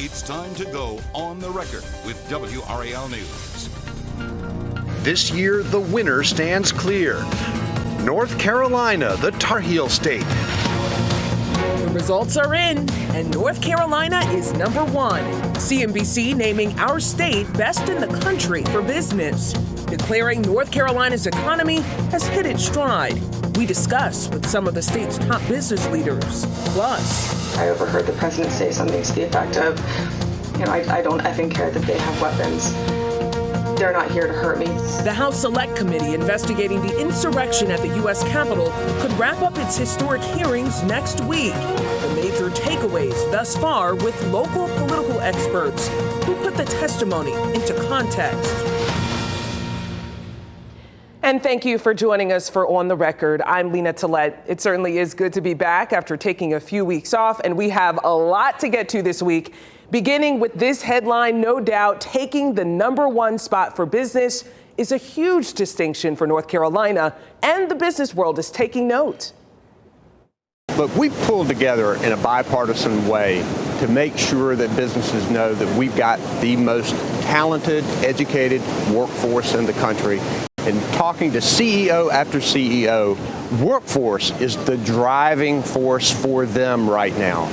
It's time to go on the record with WRAL News. This year, the winner stands clear. North Carolina, the Tar Heel state. The results are in, and North Carolina is number one. CNBC naming our state best in the country for business, declaring North Carolina's economy has hit its stride. We discuss with some of the state's top business leaders. Plus, I overheard the president say something to the effect of, I don't effing care that they have weapons. They're not here to hurt me. The House Select Committee investigating the insurrection at the U.S. Capitol could wrap up its historic hearings next week. The major takeaways thus far with local political experts who put the testimony into context. And thank you for joining us for On the Record. I'm Lena Tillett. It certainly is good to be back after taking a few weeks off, and we have a lot to get to this week. Beginning with this headline, no doubt taking the #1 spot for business is a huge distinction for North Carolina, and the business world is taking note. Look, we've pulled together in a bipartisan way to make sure that businesses know that we've got the most talented, educated workforce in the country. And talking to CEO after CEO, workforce is the driving force for them right now.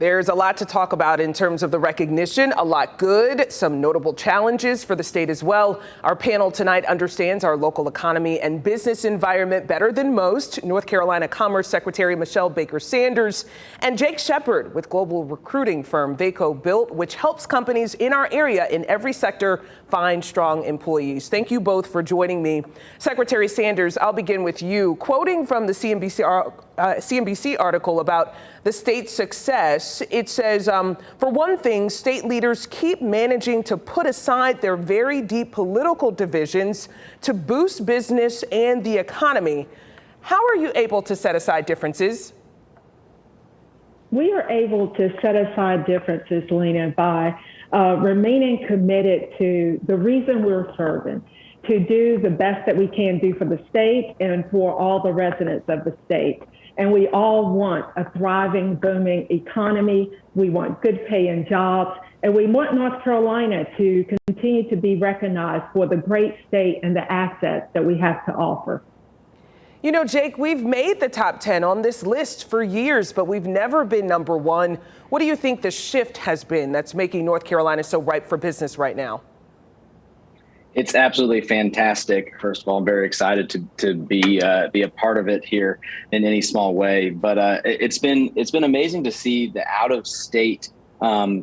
There's a lot to talk about in terms of the recognition, a lot good, some notable challenges for the state as well. Our panel tonight understands our local economy and business environment better than most. North Carolina Commerce Secretary Michelle Baker Sanders and Jake Shepard with global recruiting firm Vaco Built, which helps companies in our area in every sector find strong employees. Thank you both for joining me. Secretary Sanders, I'll begin with you. Quoting from the CNBC article about the state's success, it says, for one thing, state leaders keep managing to put aside their very deep political divisions to boost business and the economy. How are you able to set aside differences? We are able to set aside differences, Lena, by remaining committed to the reason we're serving, to do the best that we can do for the state and for all the residents of the state. And we all want a thriving, booming economy. We want good paying jobs. And we want North Carolina to continue to be recognized for the great state and the assets that we have to offer. You know, Jake, we've made the top 10 on this list for years, but we've never been #1. What do you think the shift has been that's making North Carolina so ripe for business right now? It's absolutely fantastic. First of all, I'm very excited to be a part of it here in any small way. But it's been amazing to see the out-of-state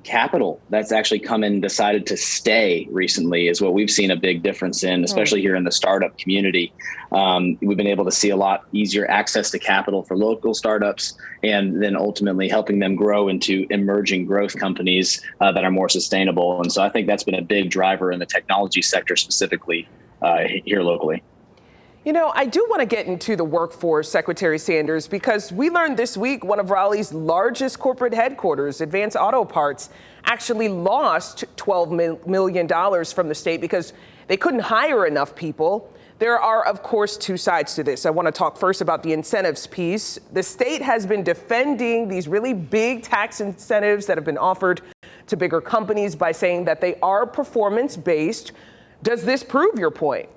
capital that's actually come in and decided to stay recently is what we've seen a big difference in, especially here in the startup community. We've been able to see a lot easier access to capital for local startups and then ultimately helping them grow into emerging growth companies that are more sustainable. And so I think that's been a big driver in the technology sector specifically here locally. You know, I do want to get into the workforce, Secretary Sanders, because we learned this week one of Raleigh's largest corporate headquarters, Advance Auto Parts, actually lost $12 million from the state because they couldn't hire enough people. There are, of course, two sides to this. I want to talk first about the incentives piece. The state has been defending these really big tax incentives that have been offered to bigger companies by saying that they are performance-based. Does this prove your point?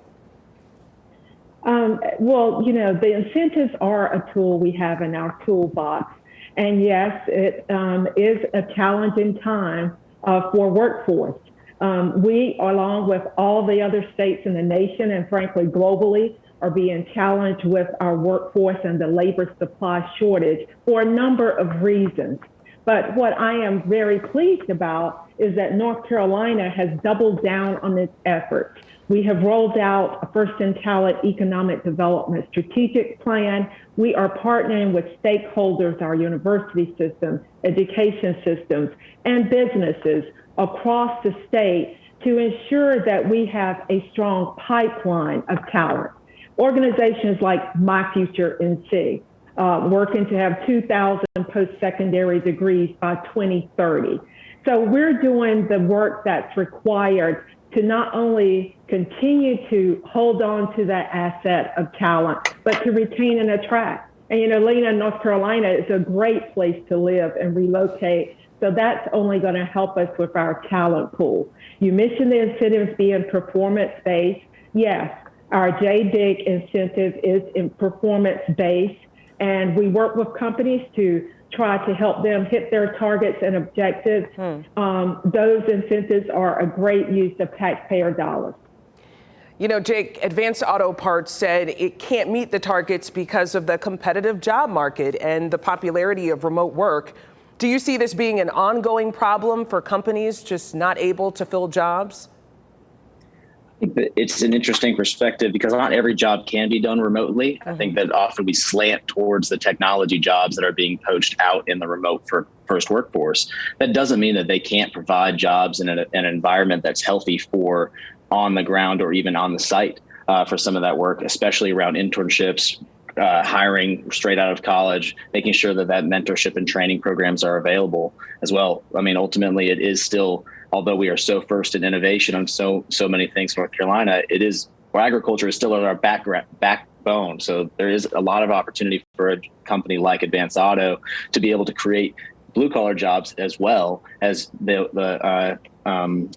Well, you know, the incentives are a tool we have in our toolbox. And yes, it is a challenging time for workforce. We, along with all the other states in the nation and frankly globally, are being challenged with our workforce and the labor supply shortage for a number of reasons. But what I am very pleased about is that North Carolina has doubled down on its efforts. We have rolled out a first-in-talent economic development strategic plan. We are partnering with stakeholders, our university system, education systems, and businesses across the state to ensure that we have a strong pipeline of talent. Organizations like My Future NC, working to have 2,000 post-secondary degrees by 2030. So we're doing the work that's required to not only continue to hold on to that asset of talent, but to retain and attract. And, you know, Lena, North Carolina is a great place to live and relocate. So that's only going to help us with our talent pool. You mentioned the incentives being performance-based. Yes, our JDIG incentive is in performance-based, and we work with companies to try to help them hit their targets and objectives. Those incentives are a great use of taxpayer dollars. You know, Jake, Advanced Auto Parts said it can't meet the targets because of the competitive job market and the popularity of remote work. Do you see this being an ongoing problem for companies just not able to fill jobs? I think that it's an interesting perspective because not every job can be done remotely. I think that often we slant towards the technology jobs that are being poached out in the remote first workforce. That doesn't mean that they can't provide jobs in an environment that's healthy for on the ground or even on the site for some of that work, especially around internships, hiring straight out of college, making sure that mentorship and training programs are available as well. I mean, ultimately, it is still, although we are so first in innovation on so many things, North Carolina, agriculture is still our backbone. So there is a lot of opportunity for a company like Advanced Auto to be able to create blue collar jobs as well as the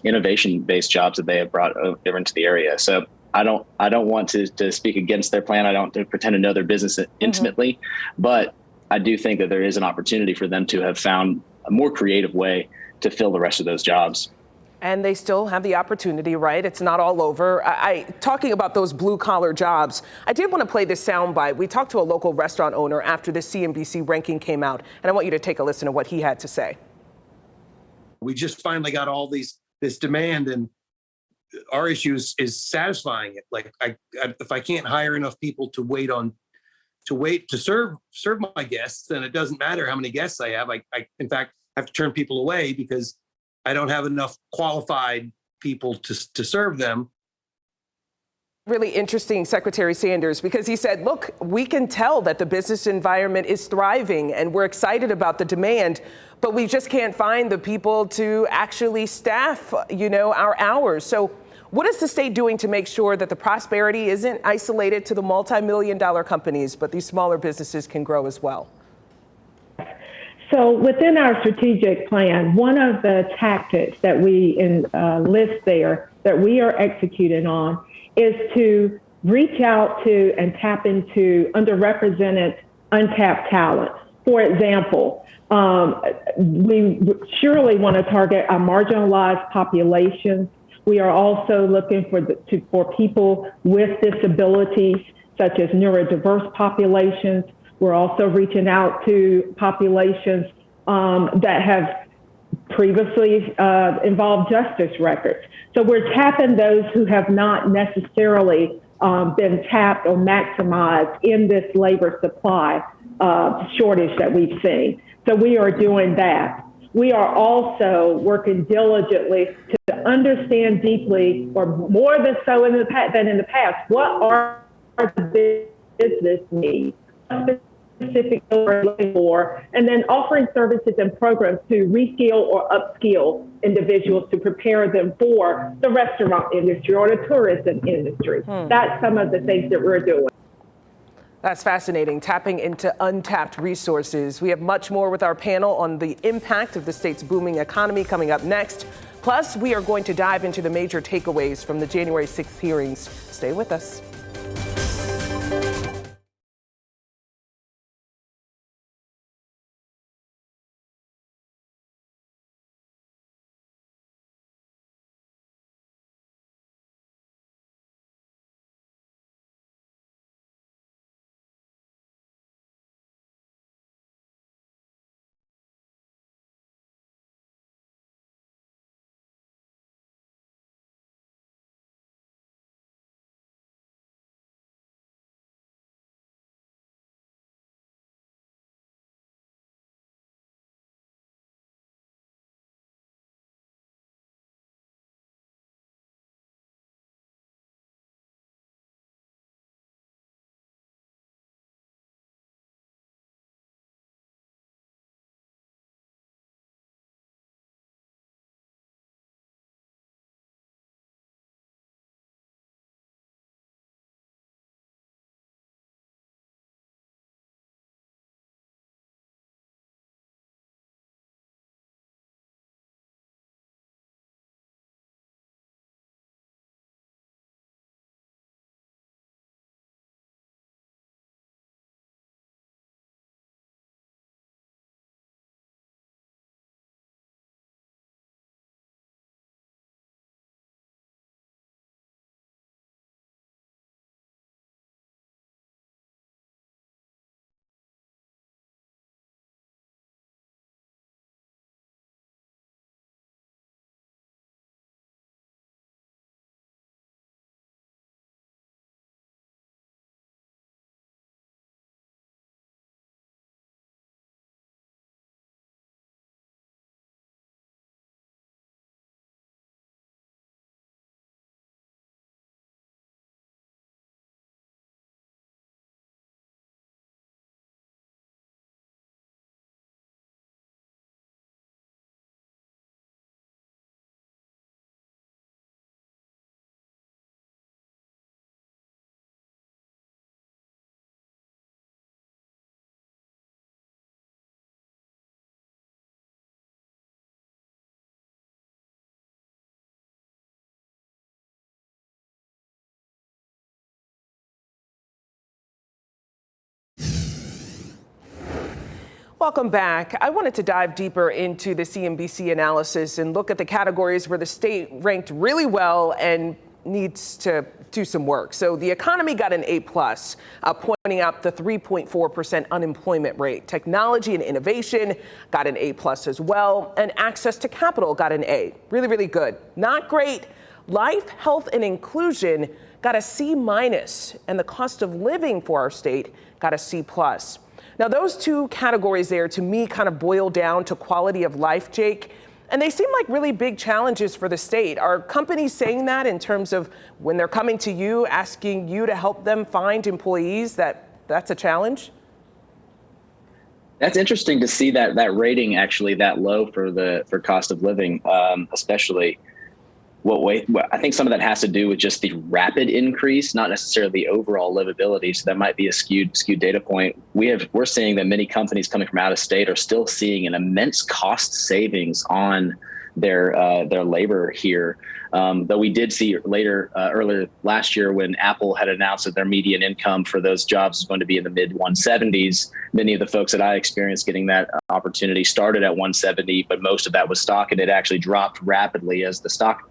innovation-based jobs that they have brought over into the area. So I don't want to speak against their plan. I don't pretend to know their business intimately, but I do think that there is an opportunity for them to have found a more creative way to fill the rest of those jobs. And they still have the opportunity, right? It's not all over. Talking about those blue collar jobs, I did want to play this soundbite. We talked to a local restaurant owner after the CNBC ranking came out, and I want you to take a listen to what he had to say. We just finally got all this demand, and our issue is satisfying it. Like, if I can't hire enough people to wait to serve my guests, then it doesn't matter how many guests I have. I in fact have to turn people away because I don't have enough qualified people to serve them. Really interesting, Secretary Sanders, because he said, look, we can tell that the business environment is thriving and we're excited about the demand, but we just can't find the people to actually staff, our hours. So what is the state doing to make sure that the prosperity isn't isolated to the multi-million-dollar companies, but these smaller businesses can grow as well? So within our strategic plan, one of the tactics that we list there that we are executing on is to reach out to and tap into underrepresented, untapped talent. For example, we surely want to target our marginalized populations. We are also looking for people with disabilities, such as neurodiverse populations. We're also reaching out to populations that have previously involved justice records. So we're tapping those who have not necessarily been tapped or maximized in this labor supply shortage that we've seen. So we are doing that. We are also working diligently to understand deeply, or more than so in the past, what are the business needs, specific for, and then offering services and programs to reskill or upskill individuals to prepare them for the restaurant industry or the tourism industry. That's some of the things that we're doing. That's fascinating, tapping into untapped resources. We have much more with our panel on the impact of the state's booming economy coming up next. Plus, we are going to dive into the major takeaways from the January 6th hearings. Stay with us. Welcome back. I wanted to dive deeper into the CNBC analysis and look at the categories where the state ranked really well and needs to do some work. So the economy got an A+, pointing out the 3.4% unemployment rate. Technology and innovation got an A+ as well. And access to capital got an A. Really, really good. Not great. Life, health, and inclusion got a C-. And the cost of living for our state got a C+. Now, those two categories there, to me, kind of boil down to quality of life, Jake. And they seem like really big challenges for the state. Are companies saying that in terms of when they're coming to you, asking you to help them find employees, that's a challenge? That's interesting to see that rating actually that low for cost of living, especially. I think some of that has to do with just the rapid increase, not necessarily the overall livability. So that might be a skewed data point. We're seeing that many companies coming from out of state are still seeing an immense cost savings on their labor here. Though we did see earlier last year when Apple had announced that their median income for those jobs is going to be in the mid 170s. Many of the folks that I experienced getting that opportunity started at 170, but most of that was stock, and it actually dropped rapidly as the stock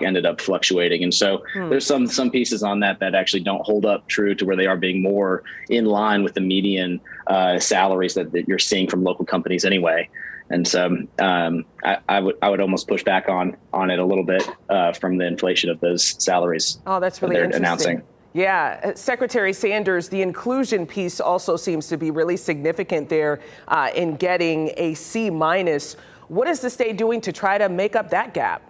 ended up fluctuating. And so there's some pieces on that actually don't hold up true to where they are being more in line with the median salaries that you're seeing from local companies anyway. And so I would almost push back on it a little bit from the inflation of those salaries. Oh, that's really interesting. Announcing. Yeah, Secretary Sanders, the inclusion piece also seems to be really significant there in getting a C-. What is the state doing to try to make up that gap?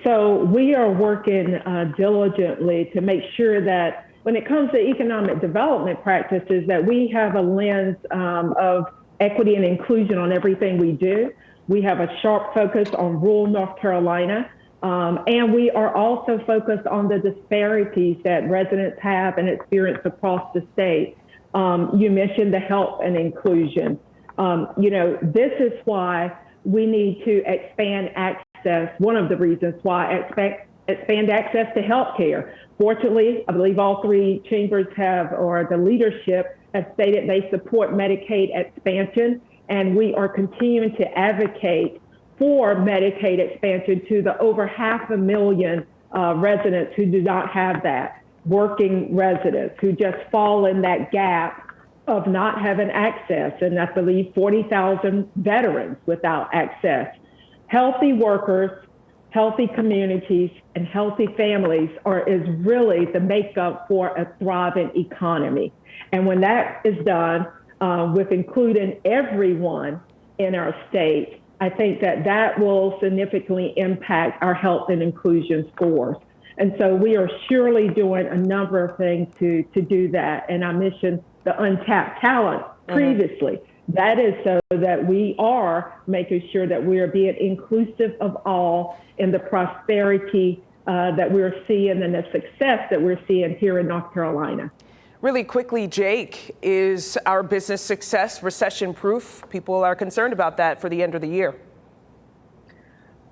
So we are working diligently to make sure that when it comes to economic development practices, that we have a lens of equity and inclusion on everything we do. We have a sharp focus on rural North Carolina, and we are also focused on the disparities that residents have and experience across the state. You mentioned the health and inclusion. This is why we need to expand access. One of the reasons why expand access to health care. Fortunately, I believe all three chambers or the leadership has stated they support Medicaid expansion, and we are continuing to advocate for Medicaid expansion to the over 500,000 residents who do not have that, working residents who just fall in that gap of not having access, and I believe 40,000 veterans without access. Healthy workers, healthy communities, and healthy families is really the makeup for a thriving economy. And when that is done with including everyone in our state, I think that will significantly impact our health and inclusion scores. And so we are surely doing a number of things to do that. And I mentioned the untapped talent previously. That is so that we are making sure that we are being inclusive of all in the prosperity that we're seeing and the success that we're seeing here in North Carolina. Really quickly, Jake, is our business success recession-proof? People are concerned about that for the end of the year.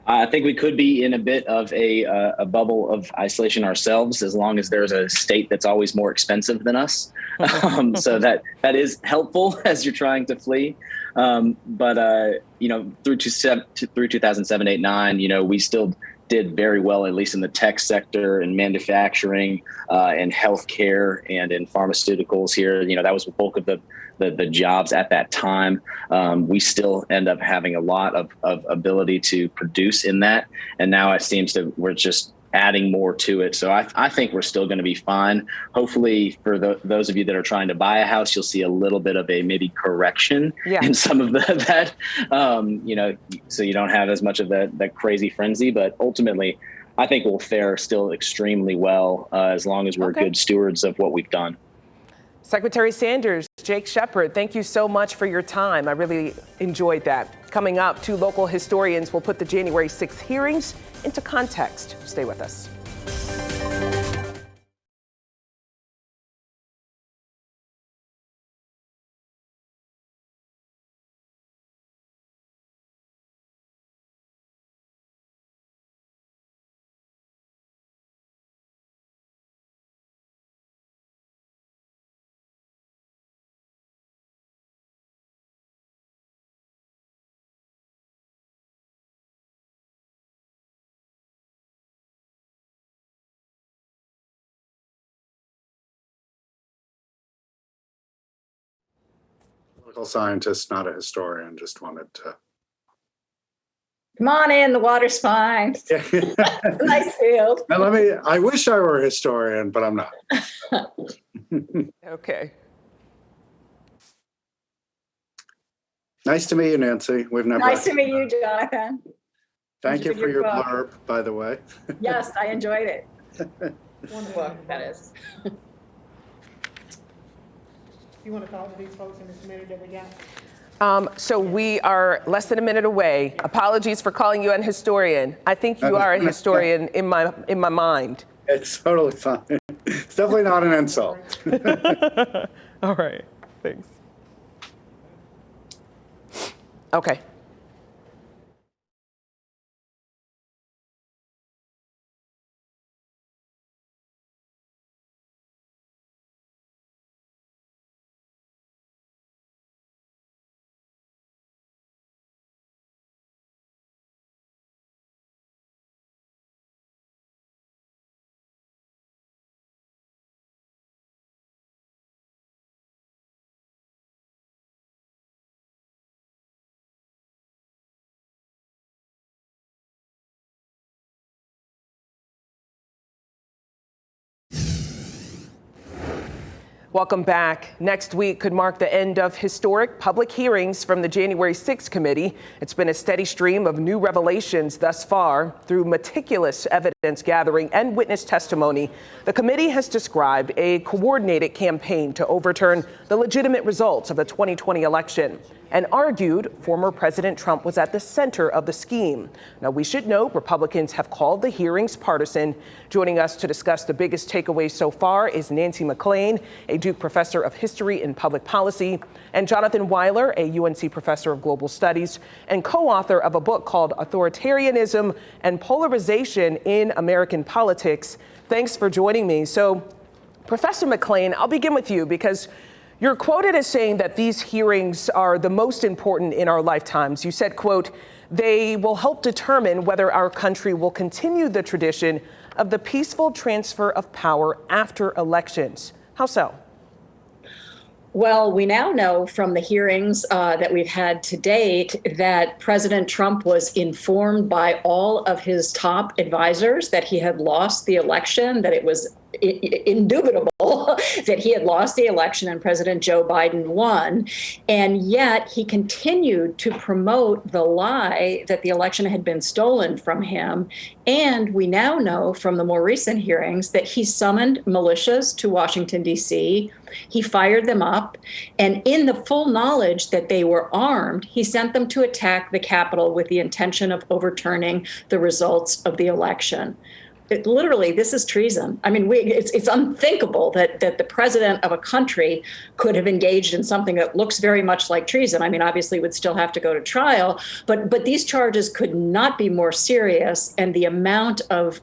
I think we could be in a bit of a bubble of isolation ourselves, as long as there's a state that's always more expensive than us. So that is helpful as you're trying to flee. But through 2007, 8, 9, we still did very well, at least in the tech sector and manufacturing and healthcare and in pharmaceuticals here. That was the bulk of the jobs at that time. We still end up having a lot of ability to produce in that. And now it seems that we're just adding more to it. So I think we're still going to be fine. Hopefully for those of you that are trying to buy a house, you'll see a little bit of a maybe correction in some of that, so you don't have as much of that crazy frenzy. But ultimately, I think we'll fare still extremely well as long as we're good stewards of what we've done. Secretary Sanders, Jake Shepard, thank you so much for your time. I really enjoyed that. Coming up, 2 local historians will put the January 6th hearings into context. Stay with us. political scientist, not a historian. Just wanted to. Come on in, the water's fine. Nice field. Now I wish I were a historian, but I'm not. Okay. Nice to meet you, Nancy. We've never. Nice to meet you, Jonathan. Thank you for your book. blurb, by the way. Yes, I enjoyed it. Wonderful book, that is. You want to talk to these folks in this minute that we got? So we are less than a minute away. Apologies for calling you an historian. I think you are a historian in my mind. It's totally fine. It's definitely not an insult. All right. Thanks. Okay. Welcome back. Next week could mark the end of historic public hearings from the January 6th committee. It's been a steady stream of new revelations thus far. Through meticulous evidence gathering and witness testimony, the committee has described a coordinated campaign to overturn the legitimate results of the 2020 election and argued former President Trump was at the center of the scheme. Now, we should note Republicans have called the hearings partisan. Joining us to discuss the biggest takeaways so far is Nancy McClain, a Duke professor of history and public policy, and Jonathan Weiler, a UNC professor of global studies and co-author of a book called Authoritarianism and Polarization in American Politics. Thanks for joining me. So, Professor McClain, I'll begin with you because you're quoted as saying that these hearings are the most important in our lifetimes. You said, quote, they will help determine whether our country will continue the tradition of the peaceful transfer of power after elections. How so? Well, we now know from the hearings that we've had to date that President Trump was informed by all of his top advisors that he had lost the election, that it was indubitable that he had lost the election and President Joe Biden won. And yet he continued to promote the lie that the election had been stolen from him. And we now know from the more recent hearings that he summoned militias to Washington, D.C. He fired them up. And in the full knowledge that they were armed, he sent them to attack the Capitol with the intention of overturning the results of the election. Literally, this is treason. I mean, it's unthinkable that the president of a country could have engaged in something that looks very much like treason. I mean, obviously, would still have to go to trial, but these charges could not be more serious. And the amount of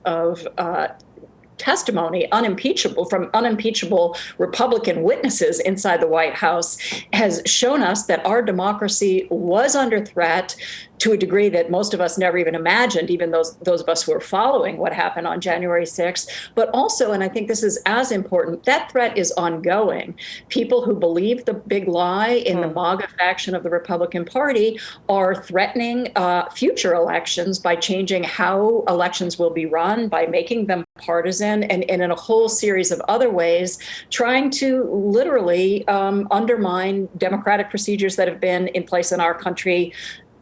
testimony, from unimpeachable Republican witnesses inside the White House has shown us that our democracy was under threat to a degree that most of us never even imagined, even those of us who were following what happened on January 6th. But also, and I think this is as important, that threat is ongoing. People who believe the big lie in the MAGA faction of the Republican Party are threatening future elections by changing how elections will be run, by making them partisan, and in a whole series of other ways, trying to literally undermine democratic procedures that have been in place in our country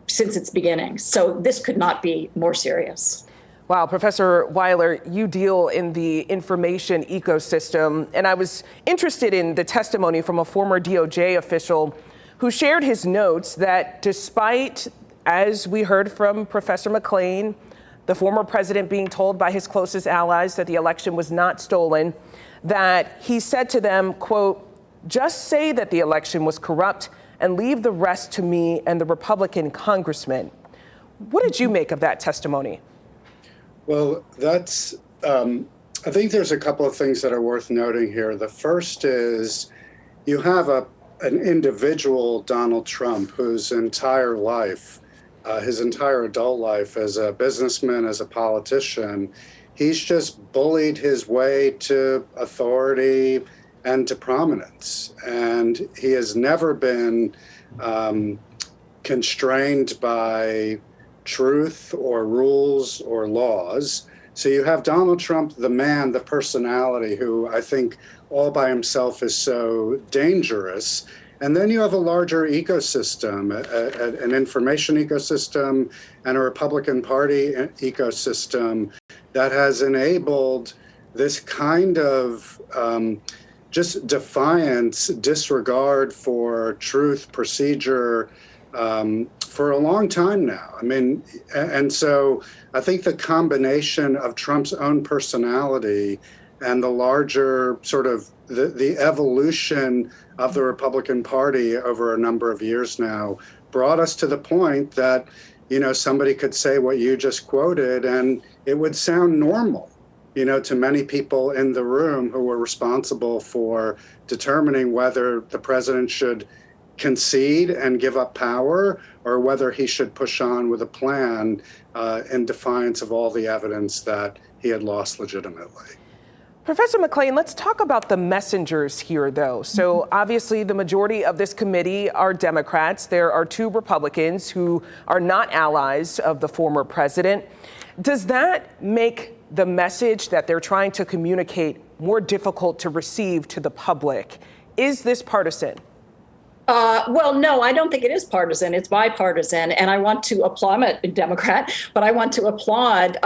since its beginning. So this could not be more serious. Wow, Professor Weiler, you deal in the information ecosystem, and I was interested in the testimony from a former DOJ official who shared his notes that despite, as we heard from Professor McClain, the former president being told by his closest allies that the election was not stolen, that he said to them, quote, just say that the election was corrupt and leave the rest to me and the Republican congressman. What did you make of that testimony? Well, that's, I think there's a couple of things that are worth noting here. The first is you have an individual, Donald Trump, whose entire life, his entire adult life as a businessman, as a politician, he's just bullied his way to authority and to prominence. And he has never been constrained by truth or rules or laws. So you have Donald Trump, the man, the personality, who I think all by himself is so dangerous. And then you have a larger ecosystem, an information ecosystem and a Republican Party ecosystem that has enabled this kind of just defiance, disregard for truth, procedure, for a long time now. I mean, and so I think the combination of Trump's own personality and the larger sort of the evolution of the Republican Party over a number of years now brought us to the point that, you know, somebody could say what you just quoted and it would sound normal, you know, to many people in the room who were responsible for determining whether the president should concede and give up power or whether he should push on with a plan in defiance of all the evidence that he had lost legitimately. Professor McClain, let's talk about the messengers here, though. So obviously the majority of this committee are Democrats. There are 2 Republicans who are not allies of the former president. Does that make the message that they're trying to communicate more difficult to receive to the public? Is this partisan? Well, no, I don't think it is partisan. It's bipartisan. And I want to applaud, I'm a Democrat, but I want to applaud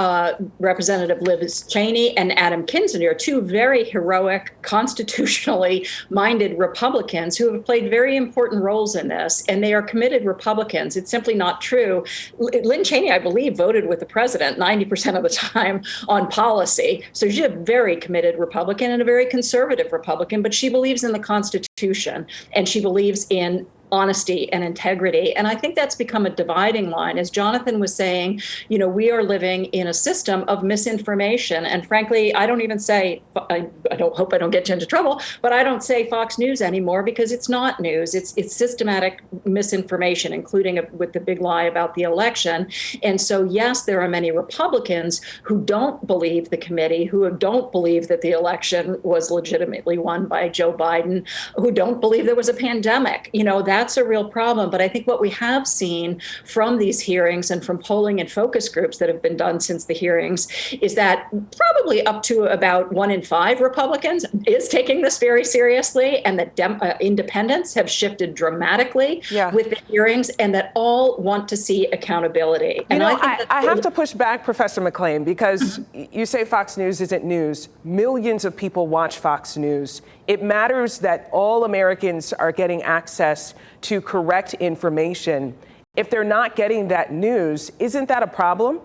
Representative Liz Cheney and Adam Kinzinger, 2 very heroic, constitutionally minded Republicans who have played very important roles in this. And they are committed Republicans. It's simply not true. Lynn Cheney, I believe, voted with the president 90% of the time on policy. So she's a very committed Republican and a very conservative Republican, but she believes in the Constitution and she believes in honesty and integrity. And I think that's become a dividing line. As Jonathan was saying, you know, we are living in a system of misinformation. And frankly, I don't even say, I don't hope I don't get you into trouble, but I don't say Fox News anymore because it's not news. It's systematic misinformation, including with the big lie about the election. And so, yes, there are many Republicans who don't believe the committee, who don't believe that the election was legitimately won by Joe Biden, who don't believe there was a pandemic. You know, that's a real problem. But I think what we have seen from these hearings and from polling and focus groups that have been done since the hearings is that probably up to about 1 in 5 Republicans is taking this very seriously, and that independents have shifted dramatically with the hearings, and that all want to see accountability. And I have to push back, Professor McClain, because you say Fox News isn't news. Millions of people watch Fox News. It matters that all Americans are getting access to correct information. If they're not getting that news, isn't that a problem?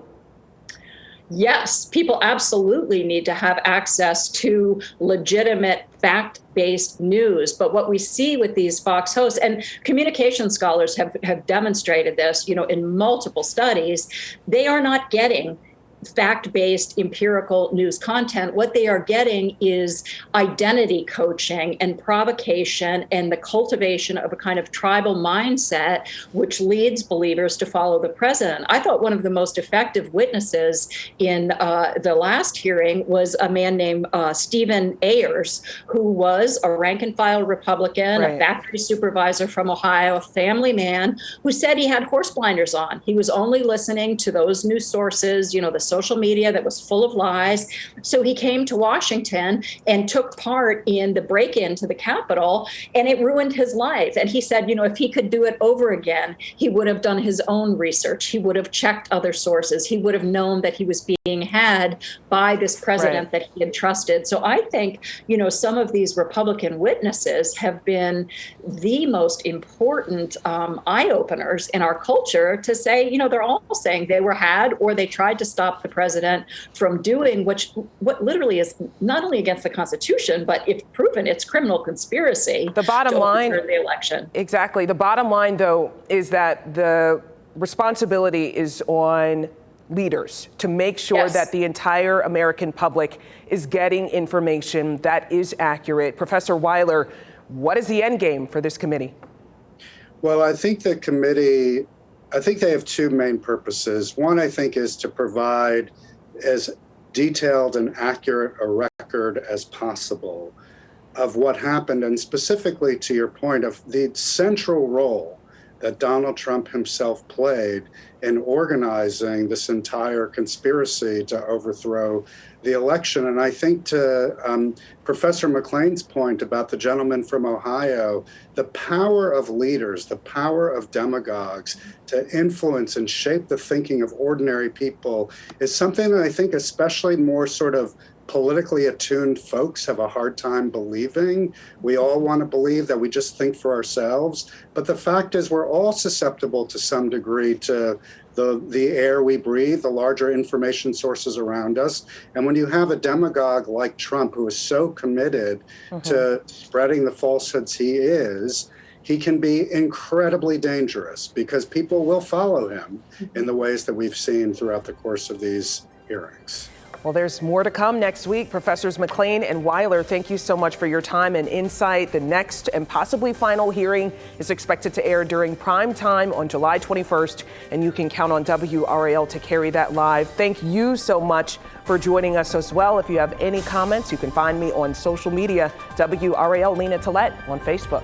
Yes, people absolutely need to have access to legitimate fact-based news. But what we see with these Fox hosts, and communication scholars have demonstrated this, you know, in multiple studies, they are not getting fact-based empirical news content. What they are getting is identity coaching and provocation and the cultivation of a kind of tribal mindset, which leads believers to follow the president. I thought one of the most effective witnesses in the last hearing was a man named Stephen Ayers, who was a rank and file Republican, a factory supervisor from Ohio, a family man, who said he had horse blinders on. He was only listening to those news sources, you know, the social media that was full of lies. So he came to Washington and took part in the break-in to the Capitol, and it ruined his life. And he said, you know, if he could do it over again, he would have done his own research. He would have checked other sources. He would have known that he was being had by this president that he had trusted. So I think, you know, some of these Republican witnesses have been the most important eye-openers in our culture to say, you know, they're all saying they were had or they tried to stop the president from doing what literally is not only against the Constitution, but if proven, it's criminal conspiracy. The bottom line, the election. Exactly. The bottom line, though, is that the responsibility is on leaders to make sure that the entire American public is getting information that is accurate. Professor Weiler, what is the end game for this committee? Well, I think the committee, I think they have 2 main purposes. One, I think, is to provide as detailed and accurate a record as possible of what happened, and specifically to your point of the central role that Donald Trump himself played in organizing this entire conspiracy to overthrow the election. And I think to Professor McClain's point about the gentleman from Ohio, the power of leaders, the power of demagogues to influence and shape the thinking of ordinary people is something that I think especially more sort of politically attuned folks have a hard time believing. We all want to believe that we just think for ourselves. But the fact is we're all susceptible to some degree to the air we breathe, the larger information sources around us. And when you have a demagogue like Trump, who is so committed to spreading the falsehoods he can be incredibly dangerous because people will follow him in the ways that we've seen throughout the course of these hearings. Well, there's more to come next week. Professors McClain and Weiler, thank you so much for your time and insight. The next and possibly final hearing is expected to air during prime time on July 21st, and you can count on WRAL to carry that live. Thank you so much for joining us as well. If you have any comments, you can find me on social media, WRAL Lena Tillett on Facebook.